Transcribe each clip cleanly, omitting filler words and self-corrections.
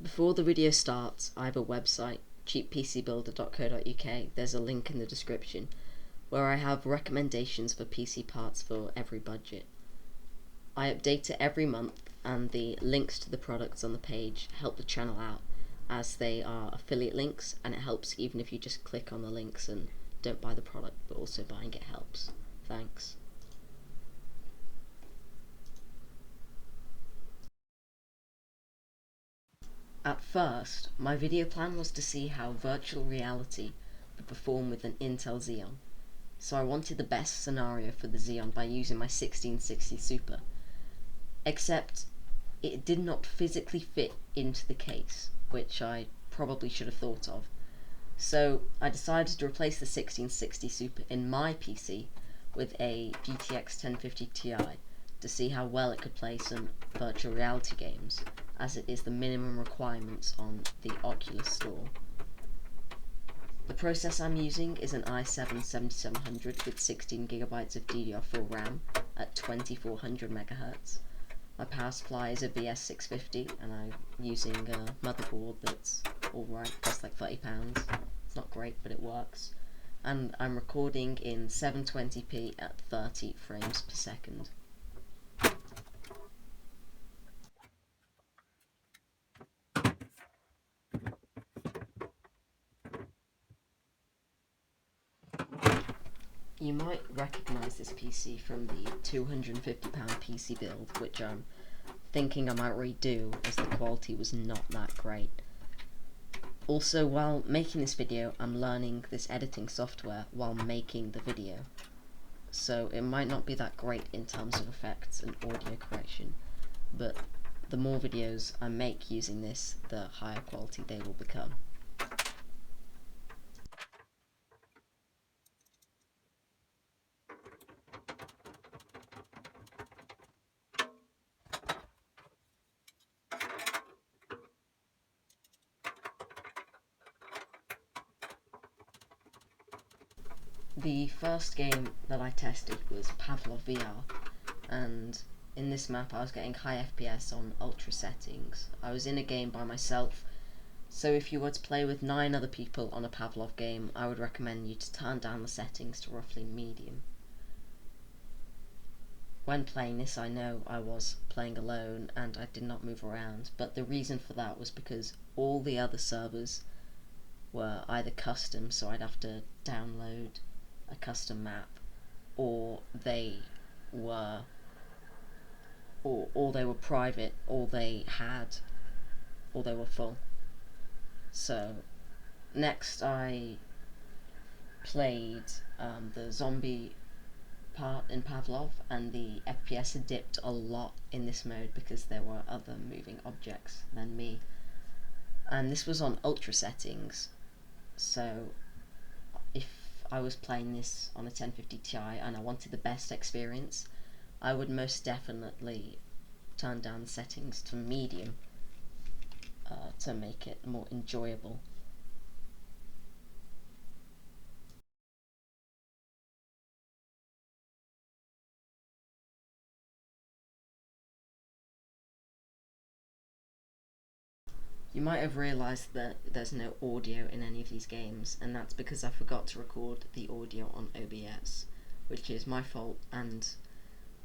Before the video starts, I have a website, cheappcbuilder.co.uk. There's a link in the description where I have recommendations for PC parts for every budget. I update it every month, and the links to the products on the page help the channel out, as they are affiliate links, and it helps even if you just click on the links and don't buy the product, but also buying it helps. Thanks. At first, my video plan was to see how virtual reality would perform with an Intel Xeon, so I wanted the best scenario for the Xeon by using my 1660 Super. Except, it did not physically fit into the case, which I probably should have thought of. So I decided to replace the 1660 Super in my PC with a GTX 1050 Ti to see how well it could play some virtual reality games, as it is the minimum requirements on the Oculus Store. The processor I'm using is an i7-7700 with 16GB of DDR4 RAM at 2400 MHz. My power supply is a VS650, and I'm using a motherboard that's alright, costs like £30. It's not great, but it works. And I'm recording in 720p at 30 frames per second. You might recognise this PC from the £250 PC build, which I'm thinking I might redo as the quality was not that great. Also, while making this video, I'm learning this editing software while making the video, so it might not be that great in terms of effects and audio correction, but the more videos I make using this, the higher quality they will become. The first game that I tested was Pavlov VR, and in this map I was getting high FPS on ultra settings. I was in a game by myself, so if you were to play with 9 other people on a Pavlov game, I would recommend you to turn down the settings to roughly medium. When playing this, I know I was playing alone and I did not move around, but the reason for that was because all the other servers were either custom, so I'd have to download a custom map, or they were private, or they were full. So next I played the zombie part in Pavlov, and the FPS had dipped a lot in this mode because there were other moving objects than me, and this was on ultra settings. So if I was playing this on a 1050 Ti and I wanted the best experience, I would most definitely turn down the settings to medium to make it more enjoyable. You might have realised that there's no audio in any of these games, and that's because I forgot to record the audio on OBS, which is my fault, and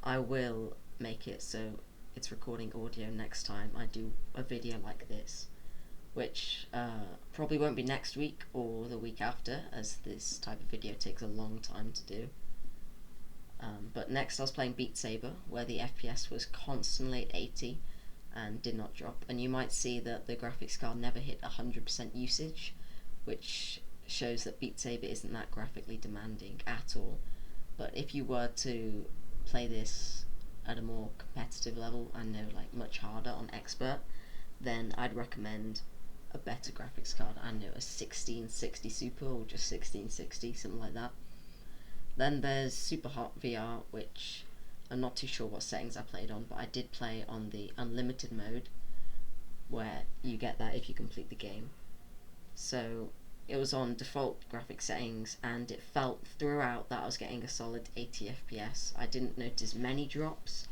I will make it so it's recording audio next time I do a video like this, which probably won't be next week or the week after, as this type of video takes a long time to do. But next I was playing Beat Saber, where the FPS was constantly at 80 and did not drop, and you might see that the graphics card never hit 100% usage, which shows that Beat Saber isn't that graphically demanding at all. But if you were to play this at a more competitive level, and know, like, much harder on expert, then I'd recommend a better graphics card. I know, a 1660 Super, or just 1660, something like that. Then there's Superhot VR, which I'm not too sure what settings I played on, but I did play on the unlimited mode, where you get that if you complete the game. So it was on default graphic settings, and it felt throughout that I was getting a solid 80 FPS. I didn't notice many drops.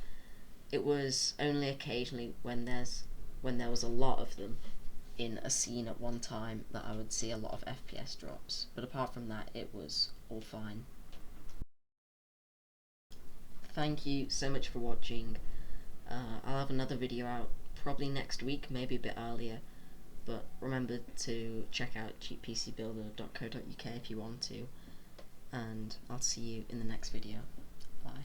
It was only occasionally when there was a lot of them in a scene at one time that I would see a lot of FPS drops, but apart from that it was all fine. Thank you so much for watching. I'll have another video out probably next week, maybe a bit earlier, but remember to check out cheappcbuilder.co.uk if you want to, and I'll see you in the next video. Bye.